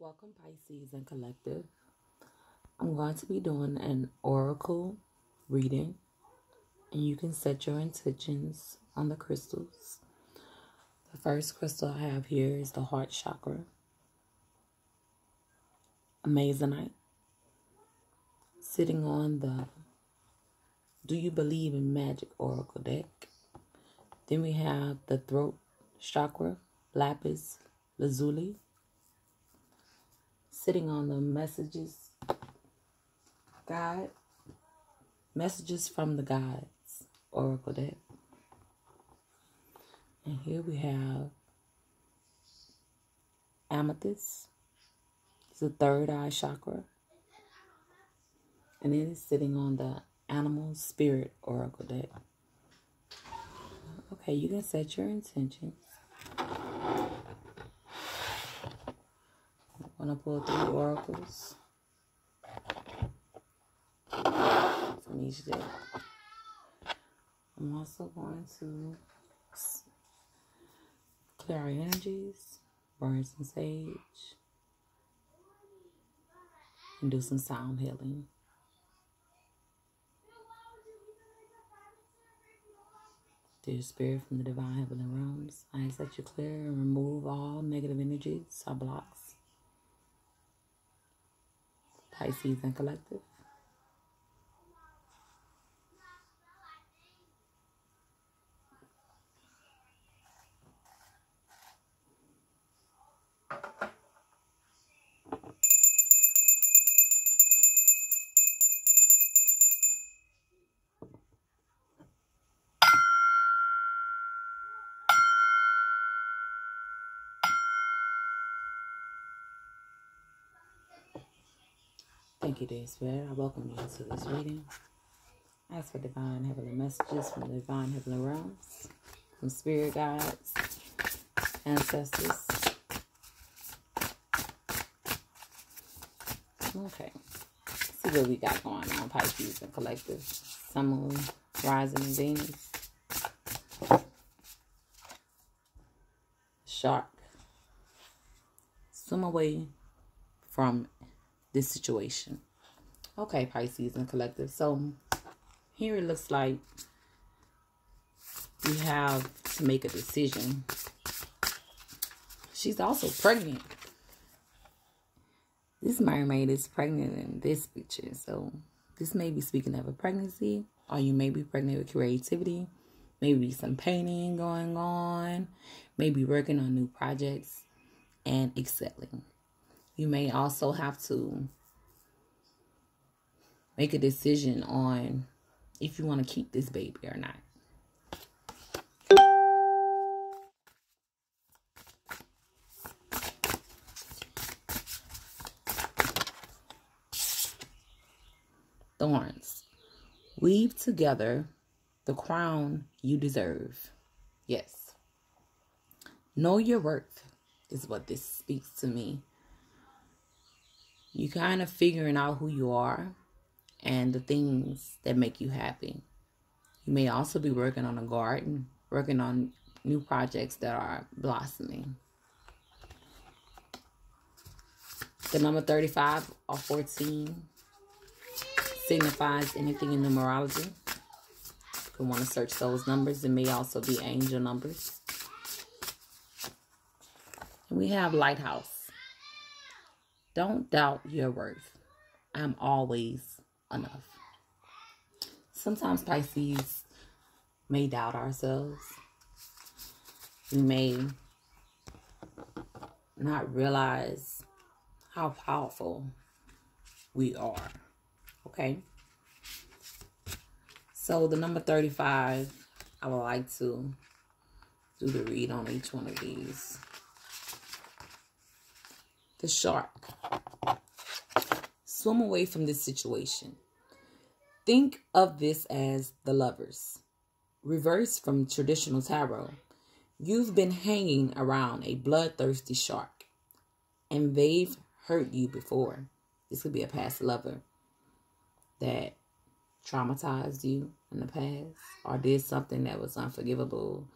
Welcome, Pisces and Collective. I'm going to be doing an oracle reading, and you can set your intentions on the crystals. The first crystal I have here is the heart chakra, amazonite, sitting on the Do You Believe in Magic oracle deck. Then we have the throat chakra, lapis lazuli, sitting on the messages from the gods oracle deck. And here we have amethyst. It's the third eye chakra. And it is sitting on the animal spirit oracle deck. Okay, you can set your intentions. I'm going to pull 3 oracles from each deck. I'm also going to clear our energies, burn some sage, and do some sound healing. Dear Spirit from the divine heavenly realms, I ask that you clear and remove all negative energies or blocks. Pisces and Collective. Thank you, dear Spirit. I welcome you to this reading. Ask for divine heavenly messages from the divine heavenly realms, from spirit guides, ancestors. Okay. Let's see what we got going on, Pisces and Collective. Sun, Moon, Rising, and Venus. Shark. Swim away from this situation. Okay, Pisces and Collective. So here it looks like we have to make a decision. She's also pregnant. This mermaid is pregnant in this picture. So this may be speaking of a pregnancy, or you may be pregnant with creativity, maybe some painting going on, maybe working on new projects and excelling. You may also have to make a decision on if you want to keep this baby or not. Thorns. Weave together the crown you deserve. Yes. Know your worth is what this speaks to me. You kind of figuring out who you are and the things that make you happy. You may also be working on a garden, working on new projects that are blossoming. The number 35 or 14 signifies anything in numerology. You can want to search those numbers. It may also be angel numbers. And we have lighthouse. Don't doubt your worth. I'm always enough. Sometimes Pisces may doubt ourselves. We may not realize how powerful we are. Okay? So the number 35, I would like to do the read on each one of these. The shark. Swim away from this situation. Think of this as the Lovers. Reverse from traditional tarot. You've been hanging around a bloodthirsty shark, and they've hurt you before. This could be a past lover that traumatized you in the past or did something that was unforgivable.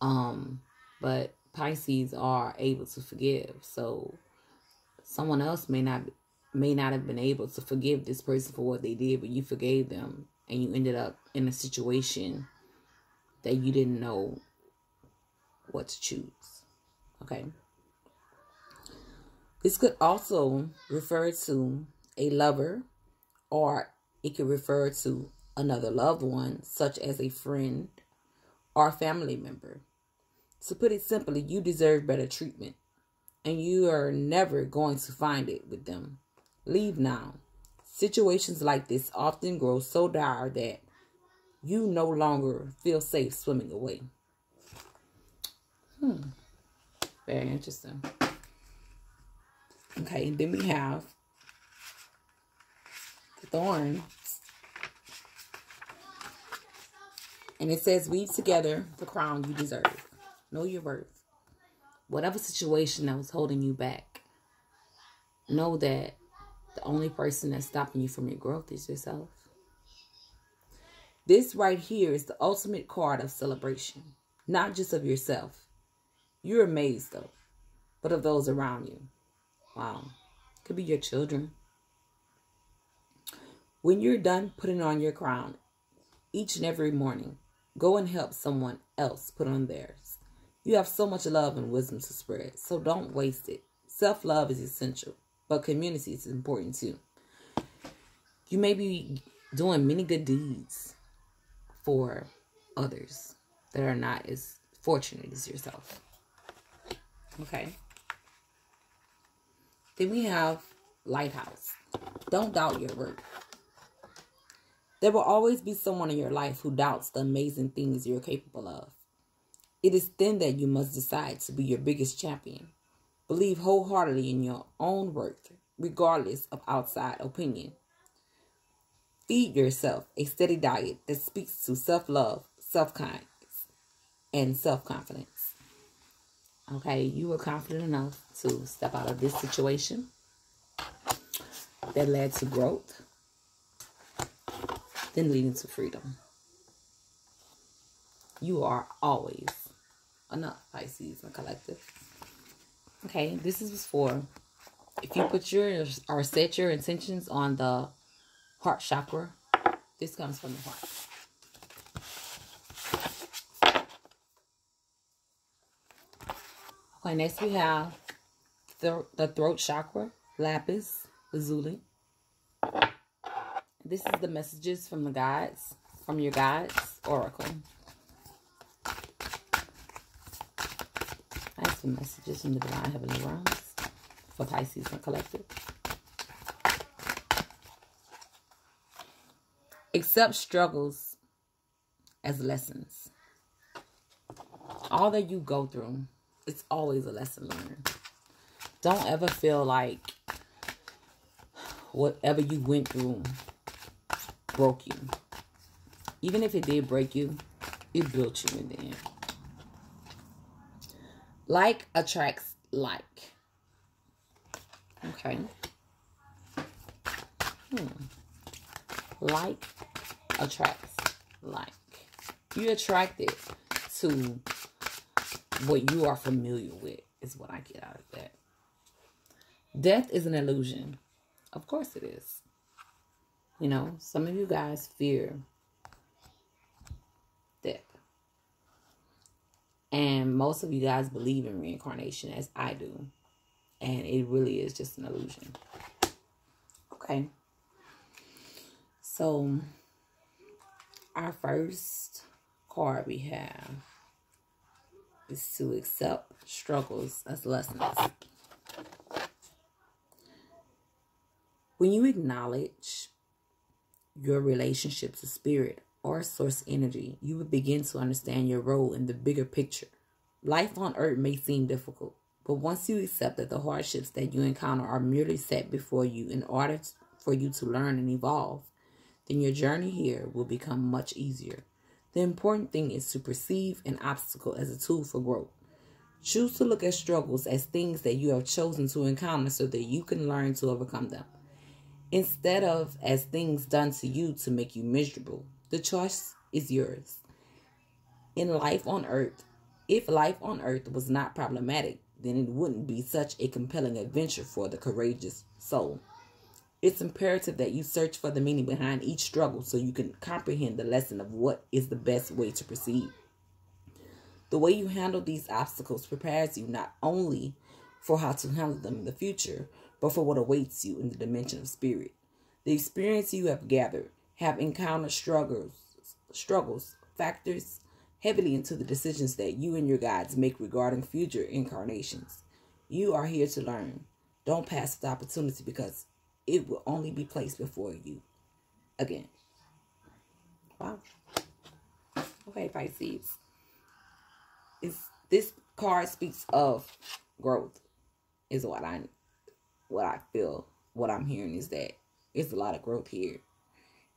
But Pisces are able to forgive. So Someone else may not have been able to forgive this person for what they did, but you forgave them, and you ended up in a situation that you didn't know what to choose. Okay. This could also refer to a lover, or it could refer to another loved one, such as a friend or a family member. To put it simply, you deserve better treatment, and you are never going to find it with them. Leave now. Situations like this often grow so dire that you no longer feel safe swimming away. Very interesting. Okay, and then we have the thorn. And it says, weave together the crown you deserve. Know your worth. Whatever situation that was holding you back, know that the only person that's stopping you from your growth is yourself. This right here is the ultimate card of celebration, not just of yourself. You're amazed though, but of those around you. Wow. Could be your children. When you're done putting on your crown, each and every morning, go and help someone else put on theirs. You have so much love and wisdom to spread, so don't waste it. Self-love is essential, but community is important too. You may be doing many good deeds for others that are not as fortunate as yourself. Okay. Then we have lighthouse. Don't doubt your worth. There will always be someone in your life who doubts the amazing things you're capable of. It is then that you must decide to be your biggest champion. Believe wholeheartedly in your own worth, regardless of outside opinion. Feed yourself a steady diet that speaks to self-love, self-kindness, and self-confidence. Okay, you were confident enough to step out of this situation that led to growth, then leading to freedom. You are always enough, Pisces and collective. Okay, this is for if you put your or set your intentions on the heart chakra. This comes from the heart. Okay, next we have the throat chakra, lapis lazuli. This is the messages from the guides, from your guides oracle. I have some messages from the divine heavenly realms for Pisces and collective. Accept struggles as lessons. All that you go through, it's always a lesson learned. Don't ever feel like whatever you went through broke you. Even if it did break you, it built you in the end. Like attracts like. Okay. Like attracts like. You're attracted to what you are familiar with, is what I get out of that. Death is an illusion. Of course it is. You know, some of you guys fear death. And most of you guys believe in reincarnation, as I do. And it really is just an illusion. Okay. So, our first card we have is to accept struggles as lessons. When you acknowledge your relationship to spirit or source energy, you will begin to understand your role in the bigger picture. Life on earth may seem difficult, but once you accept that the hardships that you encounter are merely set before you in order for you to learn and evolve, then your journey here will become much easier. The important thing is to perceive an obstacle as a tool for growth. Choose to look at struggles as things that you have chosen to encounter so that you can learn to overcome them, instead of as things done to you to make you miserable. The choice is yours. In life on earth, if life on earth was not problematic, then it wouldn't be such a compelling adventure for the courageous soul. It's imperative that you search for the meaning behind each struggle so you can comprehend the lesson of what is the best way to proceed. The way you handle these obstacles prepares you not only for how to handle them in the future, but for what awaits you in the dimension of spirit. The experience you have gathered have encountered struggles, factors heavily into the decisions that you and your guides make regarding future incarnations. You are here to learn. Don't pass the opportunity because it will only be placed before you again. Wow. Okay, Pisces. This card speaks of growth, is what I feel. What I'm hearing is that it's a lot of growth here.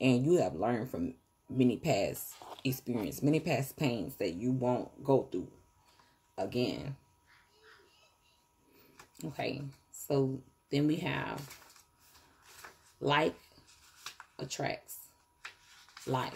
And you have learned from many past experiences, many past pains that you won't go through again. Okay, so then we have like attracts like.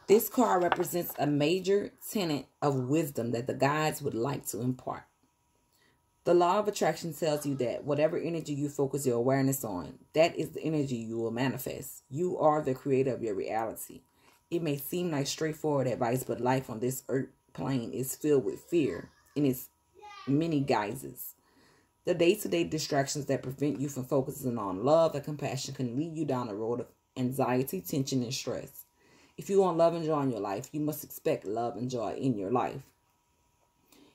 This card represents a major tenet of wisdom that the guides would like to impart. The law of attraction tells you that whatever energy you focus your awareness on, that is the energy you will manifest. You are the creator of your reality. It may seem like straightforward advice, but life on this earth plane is filled with fear in its many guises. The day-to-day distractions that prevent you from focusing on love and compassion can lead you down a road of anxiety, tension, and stress. If you want love and joy in your life, you must expect love and joy in your life.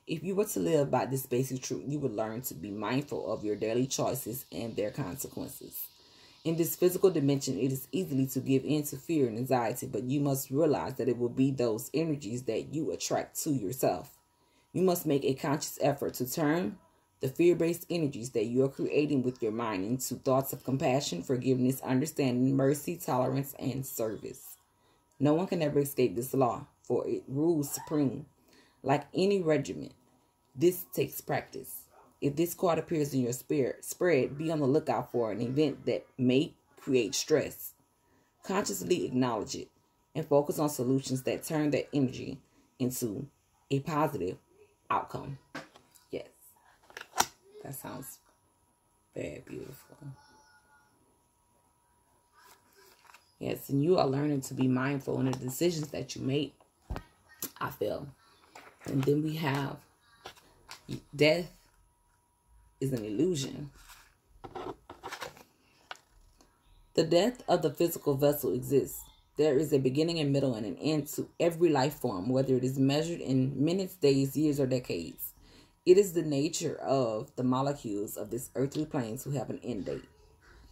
If you were to live by this basic truth, you would learn to be mindful of your daily choices and their consequences. In this physical dimension, it is easy to give in to fear and anxiety, but you must realize that it will be those energies that you attract to yourself. You must make a conscious effort to turn the fear-based energies that you are creating with your mind into thoughts of compassion, forgiveness, understanding, mercy, tolerance, and service. No one can ever escape this law, for it rules supreme. Like any regiment, this takes practice. If this card appears in your spread, be on the lookout for an event that may create stress. Consciously acknowledge it and focus on solutions that turn that energy into a positive outcome. Yes, that sounds very beautiful. Yes, and you are learning to be mindful in the decisions that you make, I feel. And then we have death is an illusion. The death of the physical vessel exists. There is a beginning, a middle, and an end to every life form, whether it is measured in minutes, days, years, or decades. It is the nature of the molecules of this earthly plane to have an end date.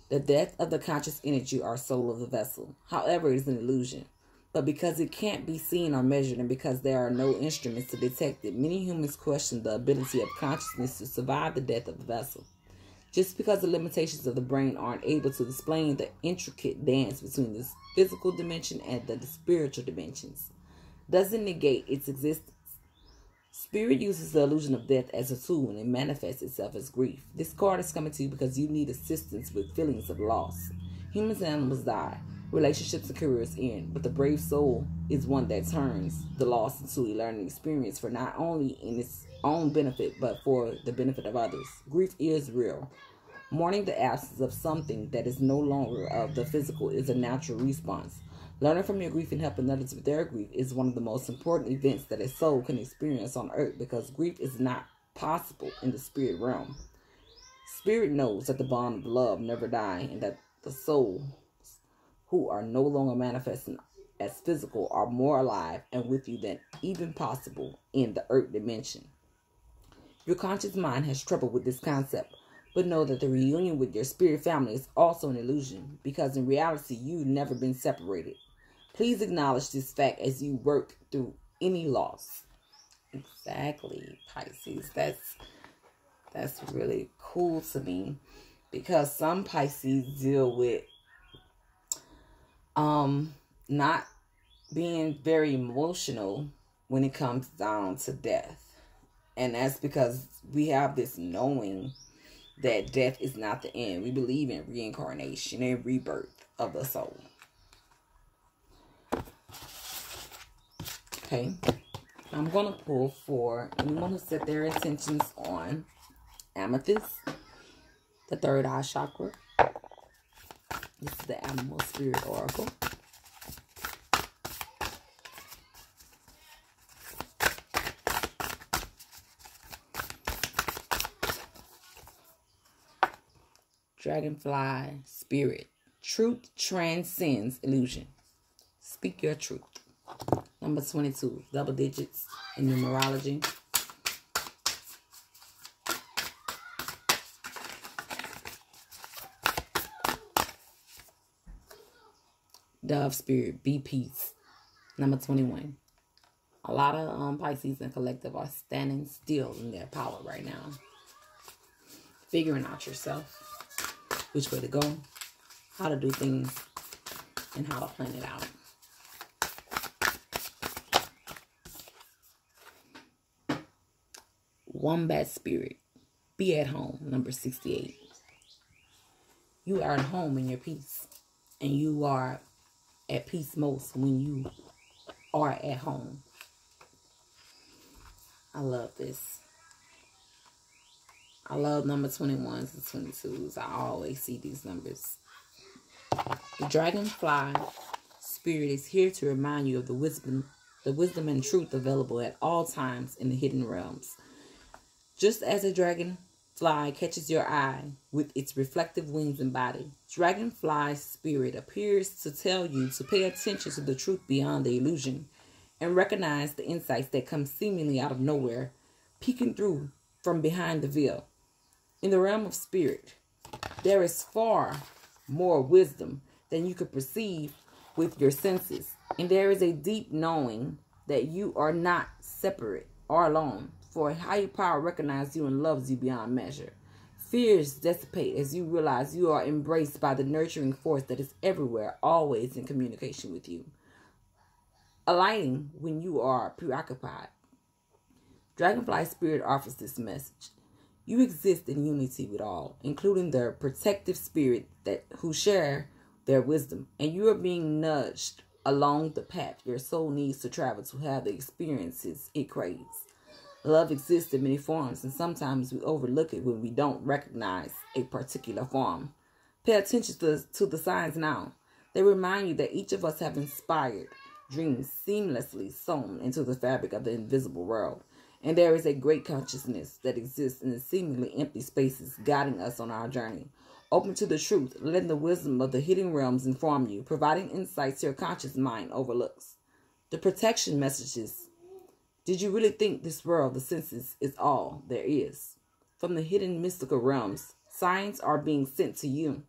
The death of the conscious energy or soul of the vessel. However, it is an illusion. But because it can't be seen or measured and because there are no instruments to detect it, many humans question the ability of consciousness to survive the death of the vessel. Just because the limitations of the brain aren't able to explain the intricate dance between the physical dimension and the spiritual dimensions doesn't negate its existence. Spirit uses the illusion of death as a tool when it manifests itself as grief. This card is coming to you because you need assistance with feelings of loss. Humans and animals die. Relationships and careers end. But the brave soul is one that turns the loss into a learning experience for not only in its own benefit, but for the benefit of others. Grief is real. Mourning the absence of something that is no longer of the physical is a natural response. Learning from your grief and helping others with their grief is one of the most important events that a soul can experience on earth because grief is not possible in the spirit realm. Spirit knows that the bond of love never die and that the souls who are no longer manifesting as physical are more alive and with you than even possible in the earth dimension. Your conscious mind has trouble with this concept, but know that the reunion with your spirit family is also an illusion because in reality you've never been separated. Please acknowledge this fact as you work through any loss. Exactly, Pisces. That's really cool to me because some Pisces deal with not being very emotional when it comes down to death. And that's because we have this knowing that death is not the end. We believe in reincarnation and rebirth of the soul. Okay. I'm going to pull for anyone who set their intentions on amethyst, the third eye chakra. This is the Animal Spirit Oracle. Dragonfly Spirit. Truth transcends illusion. Speak your truth. Number 22, double digits in numerology. Dove Spirit, be peace. Number 21. A lot of Pisces and collective are standing still in their power right now. Figuring out yourself, which way to go, how to do things, and how to plan it out. Wombat Spirit, be at home. Number 68. You are at home in your peace, and you are at peace most when you are at home. I love this. I love number 21s and 22s. I always see these numbers. The Dragonfly Spirit is here to remind you of the wisdom and truth available at all times in the hidden realms. Just as a dragonfly catches your eye with its reflective wings and body, Dragonfly Spirit appears to tell you to pay attention to the truth beyond the illusion and recognize the insights that come seemingly out of nowhere, peeking through from behind the veil. In the realm of spirit, there is far more wisdom than you could perceive with your senses, and there is a deep knowing that you are not separate or alone, for a higher power recognizes you and loves you beyond measure. Fears dissipate as you realize you are embraced by the nurturing force that is everywhere, always in communication with you, aligning when you are preoccupied. Dragonfly Spirit offers this message. You exist in unity with all, including the protective spirit who share their wisdom, and you are being nudged along the path your soul needs to travel to have the experiences it craves. Love exists in many forms, and sometimes we overlook it when we don't recognize a particular form. Pay attention to the signs now. They remind you that each of us have inspired dreams seamlessly sewn into the fabric of the invisible world. And there is a great consciousness that exists in the seemingly empty spaces guiding us on our journey. Open to the truth, letting the wisdom of the hidden realms inform you, providing insights your conscious mind overlooks. The protection messages. Did you really think this world, the senses, is all there is? From the hidden mystical realms, signs are being sent to you.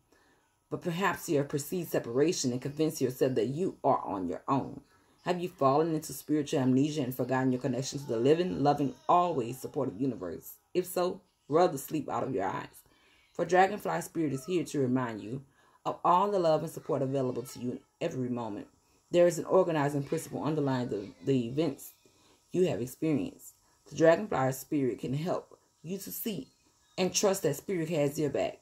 But perhaps you have perceived separation and convinced yourself that you are on your own. Have you fallen into spiritual amnesia and forgotten your connection to the living, loving, always supportive universe? If so, rub the sleep out of your eyes. For Dragonfly Spirit is here to remind you of all the love and support available to you in every moment. There is an organizing principle underlying the events you have experienced. The Dragonfly Spirit can help you to see and trust that Spirit has your back.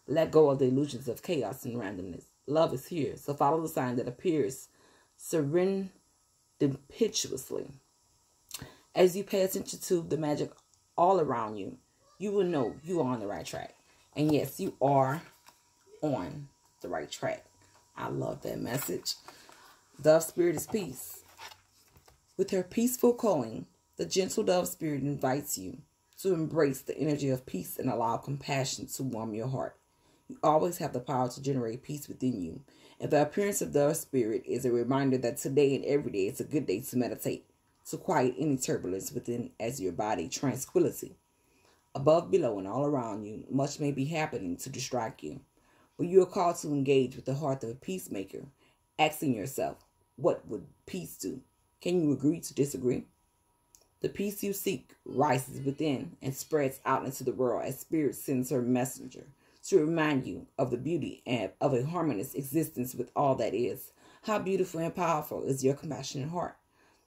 Let go of the illusions of chaos and randomness. Love is here, so follow the sign that appears serendipitously. As you pay attention to the magic all around you, you will know you are on the right track. And yes, you are on the right track. I love that message. Dove Spirit is peace. With her peaceful calling, the gentle Dove Spirit invites you to embrace the energy of peace and allow compassion to warm your heart. You always have the power to generate peace within you. And the appearance of Dove Spirit is a reminder that today and every day is a good day to meditate, to quiet any turbulence within as your body tranquility. Above, below, and all around you, much may be happening to distract you. But you are called to engage with the heart of a peacemaker, asking yourself, what would peace do? Can you agree to disagree? The peace you seek rises within and spreads out into the world as Spirit sends her messenger to remind you of the beauty and of a harmonious existence with all that is. How beautiful and powerful is your compassionate heart.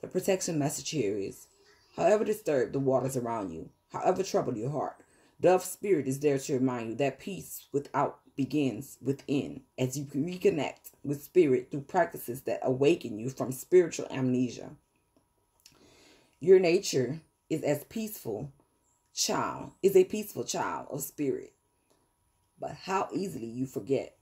The protection message here is, however disturbed the waters around you, however troubled your heart, Dove Spirit is there to remind you that peace without begins within as you reconnect with Spirit through practices that awaken you from spiritual amnesia. Your nature is a peaceful child of spirit. But how easily you forget.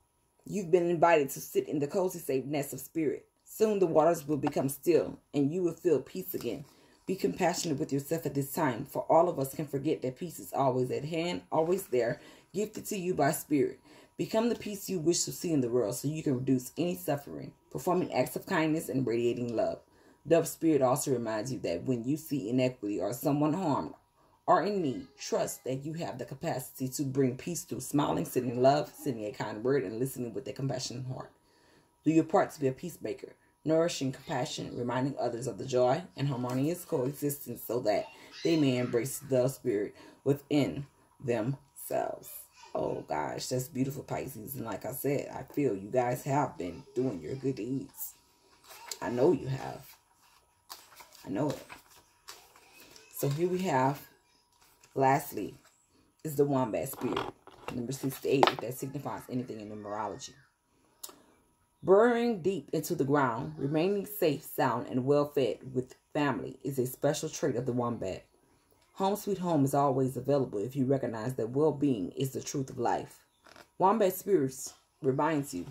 You've been invited to sit in the cozy, safe nest of spirit. Soon the waters will become still, and you will feel peace again. Be compassionate with yourself at this time, for all of us can forget that peace is always at hand, always there, gifted to you by spirit. Become the peace you wish to see in the world so you can reduce any suffering, performing acts of kindness and radiating love. Dove Spirit also reminds you that when you see inequity or someone harmed or in need, trust that you have the capacity to bring peace through smiling, sending love, sending a kind word, and listening with a compassionate heart. Do your part to be a peacemaker, nourishing compassion, reminding others of the joy and harmonious coexistence so that they may embrace the spirit within themselves. Oh gosh, that's beautiful, Pisces. And like I said, I feel you guys have been doing your good deeds. I know you have. I know it. So here we have, lastly, is the Wombat Spirit. Number 68, if that signifies anything in numerology. Burrowing deep into the ground, remaining safe, sound, and well-fed with family is a special trait of the Wombat. Home sweet home is always available if you recognize that well-being is the truth of life. Wombat Spirits reminds you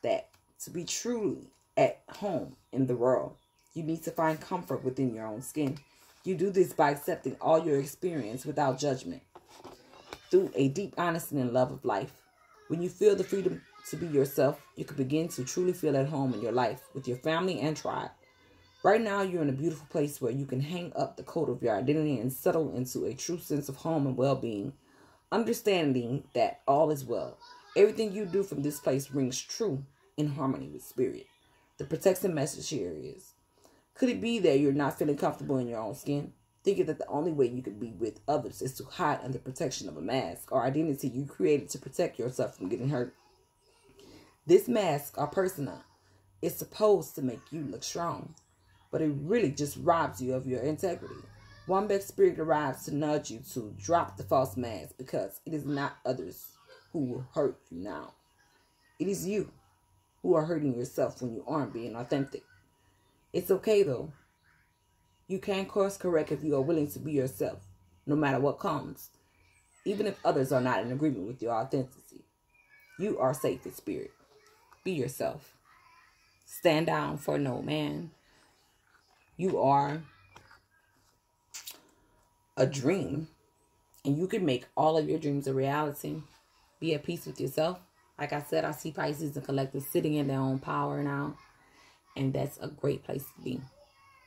that to be truly at home in the world, you need to find comfort within your own skin. You do this by accepting all your experience without judgment. Through a deep honesty and love of life, when you feel the freedom to be yourself, you can begin to truly feel at home in your life with your family and tribe. Right now, you're in a beautiful place where you can hang up the coat of your identity and settle into a true sense of home and well-being, understanding that all is well. Everything you do from this place rings true in harmony with spirit. The protection message here is, could it be that you're not feeling comfortable in your own skin? Thinking that the only way you can be with others is to hide under protection of a mask or identity you created to protect yourself from getting hurt. This mask or persona is supposed to make you look strong, but it really just robs you of your integrity. Wombat Spirit arrives to nudge you to drop the false mask because it is not others who will hurt you now. It is you who are hurting yourself when you aren't being authentic. It's okay though. You can course correct if you are willing to be yourself, no matter what comes, even if others are not in agreement with your authenticity. You are safe in spirit. Be yourself. Stand down for no man. You are a dream, and you can make all of your dreams a reality. Be at peace with yourself. Like I said, I see Pisces and collectors sitting in their own power now, and that's a great place to be.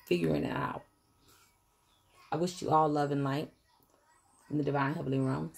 Figuring it out. I wish you all love and light in the divine heavenly realms.